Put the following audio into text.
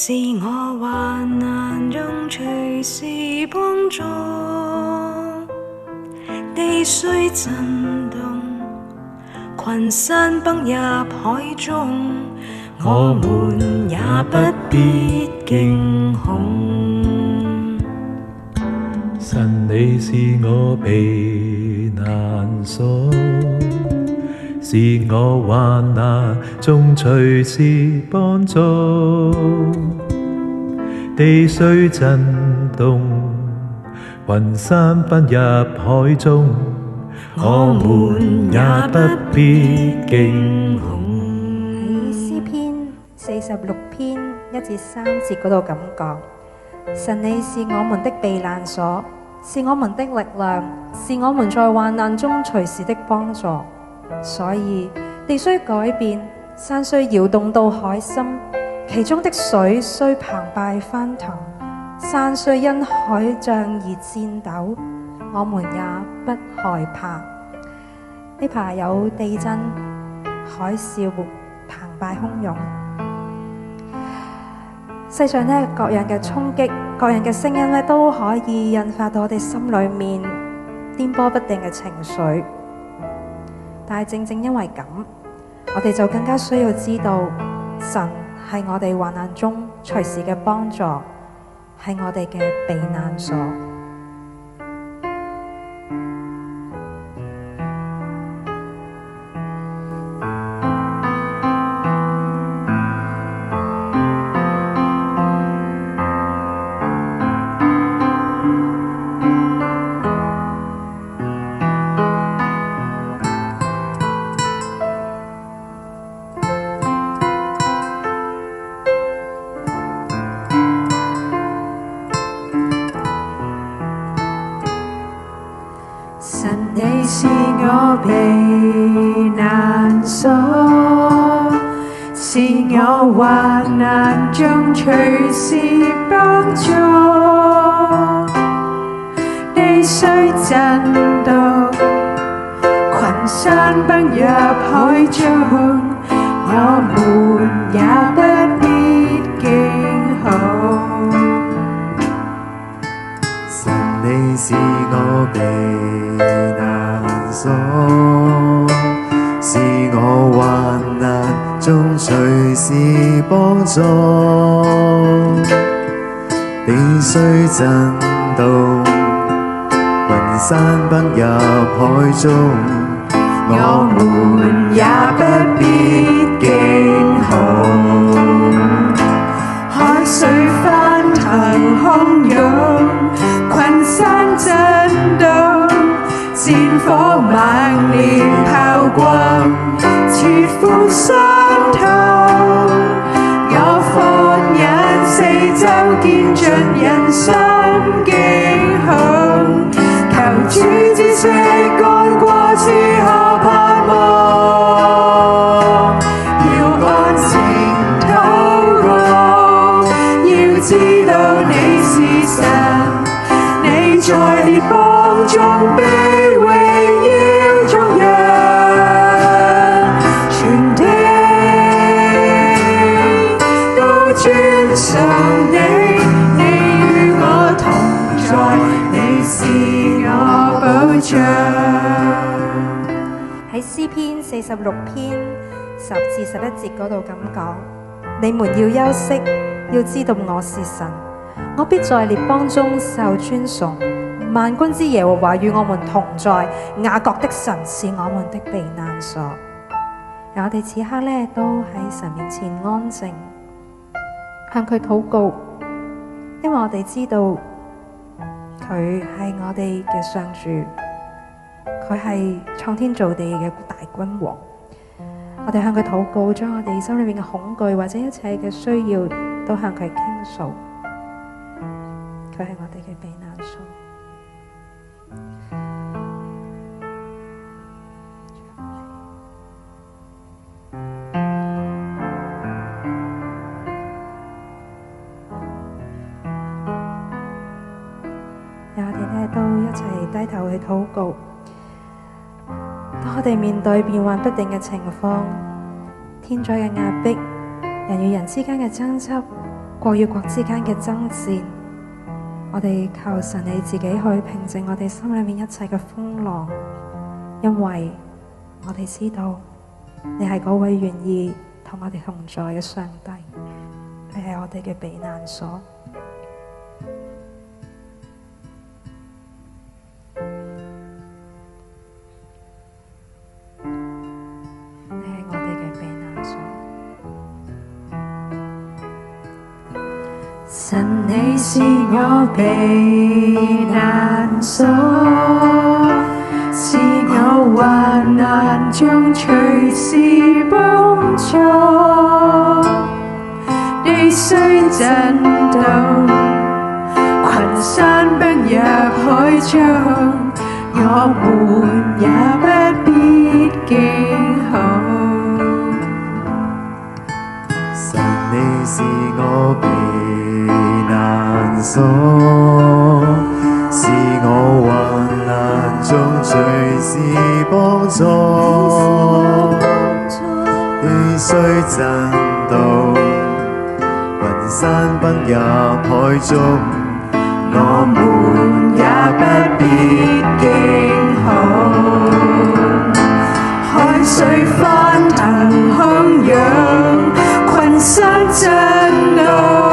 是我患難中隨時幫助，地雖震動，群山崩入海中，我們也不必驚恐。神你是我避難所，是我患難中隨時幫助。地雖震動，群山奔入海中，我們也不必驚恐。喺詩篇46篇1至3節嗰度咁講：神你是我們的避難所，是我們的力量，是我們在患難中隨時的幫助。所以地雖改變，山雖搖動到海心，其中的水雖澎湃翻騰，山雖因海漲而顫抖，我們也不害怕。呢排有地震、海嘯、澎湃洶湧，世上呢各樣嘅衝擊、各樣嘅聲音呢，都可以引發到我哋心裏面顛簸不定嘅情緒。但係正正因為咁，我哋就更加需要知道，神係我哋患難中隨時嘅幫助，係我哋嘅避難所。神你是我避難所，是我患難中隨時幫助。地雖震動，群山崩入海中，我們也不必驚恐。神你是我避難所，是我患難中隨時幫助。地雖震動，群山崩入海中，我們也不必驚恐。海水翻騰洶湧，群山震動，戰火猛烈炮轟，切膚傷透。我放眼四周，見盡人心驚恐。求主知識乾過此後盼望，要安靜禱告，要知道你是神，你在列邦中被榮耀頌揚，全地都尊崇你，你與我同在，你是我保障。喺詩篇46篇10至11節嗰度咁講：你們要休息，要知道我是神，我必在列邦中受尊崇。萬軍之耶和華與我們同在，雅各的神是我們的避難所。讓我哋此刻呢都喺神面前安靜，向佢禱告，因為我哋知道佢係我哋嘅上主，佢係創天造地嘅大君王。我哋向佢禱告，將我哋心裏面嘅恐懼或者一切嘅需要都向佢傾訴。佢係我哋嘅避難所。讓我哋呢都一齊低頭去禱告。當我哋面對變幻不定嘅情況，天災嘅壓迫，人與人之間嘅爭執，國與國之間嘅爭戰，我哋求神你自己去平靜我哋心裏面一切嘅風浪，因為我哋知道你係嗰位願意同我哋同在嘅上帝，你係我哋嘅避難所。神你是我避難所，是我患難中隨時幫助。地雖震動，群山崩入海中，我們也不必驚恐。神你是我避難所，是我患難中隨時幫助。地雖震動，雲山崩入海中，我們也不必驚恐。海水翻騰洶湧，群山震動。